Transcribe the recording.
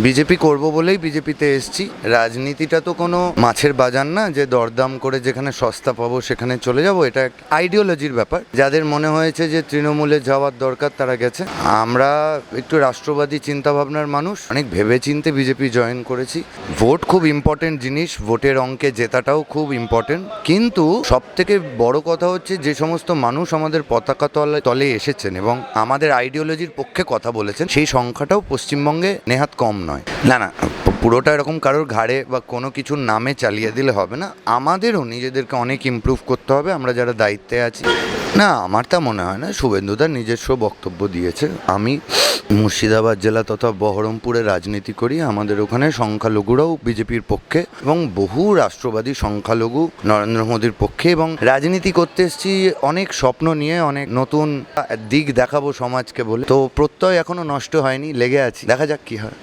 BJP করব বলেই বিজেপিতে এসেছি। রাজনীতিটা তো কোনো মাছের বাজার না যে দরদাম করে যেখানে সস্তা পাবো সেখানে চলে যাব। এটা আইডিওলজির ব্যাপার। যাদের মনে হয়েছে যে তৃণমূলে যাওয়ার দরকার তারা গেছে। আমরা একটু রাষ্ট্রবাদী চিন্তাভাবনার মানুষ, অনেক ভেবেচিন্তে বিজেপি জয়েন করেছি। ভোট খুব ইম্পর্টেন্ট জিনিস, ভোটের অঙ্কে জেতাটাও খুব ইম্পর্টেন্ট, কিন্তু সব থেকে বড় কথা হচ্ছে যে সমস্ত মানুষ আমাদের পতাকা তলে এসেছেন এবং আমাদের আইডিওলজির পক্ষে কথা বলেছেন সেই সংখ্যাটাও পশ্চিমবঙ্গে নেহাত কম নয়। না, পুরোটা এরকম কারোর ঘাড়ে বা কোনো কিছুর নামে চালিয়ে দিলে হবে না। আমাদেরও নিজেদেরকে অনেক ইমপ্রুভ করতে হবে আমরা যারা দায়িত্বে আছি। না, আমার তা মনে হয় না। শুভেন্দুদার নিজস্ব বক্তব্য দিয়েছে। আমি মুর্শিদাবাদ জেলা তথা বহরমপুরে রাজনীতি করি। আমাদের ওখানে সংখ্যালঘুরাও বিজেপির পক্ষে এবং বহু রাষ্ট্রবাদী সংখ্যালঘু নরেন্দ্র মোদীর পক্ষে, এবং রাজনীতি করতে এসেছি অনেক স্বপ্ন নিয়ে, অনেক নতুন দিক দেখাবো সমাজকে বলে। তো প্রত্যয় এখনো নষ্ট হয়নি, লেগে আছি, দেখা যাক কি হয়।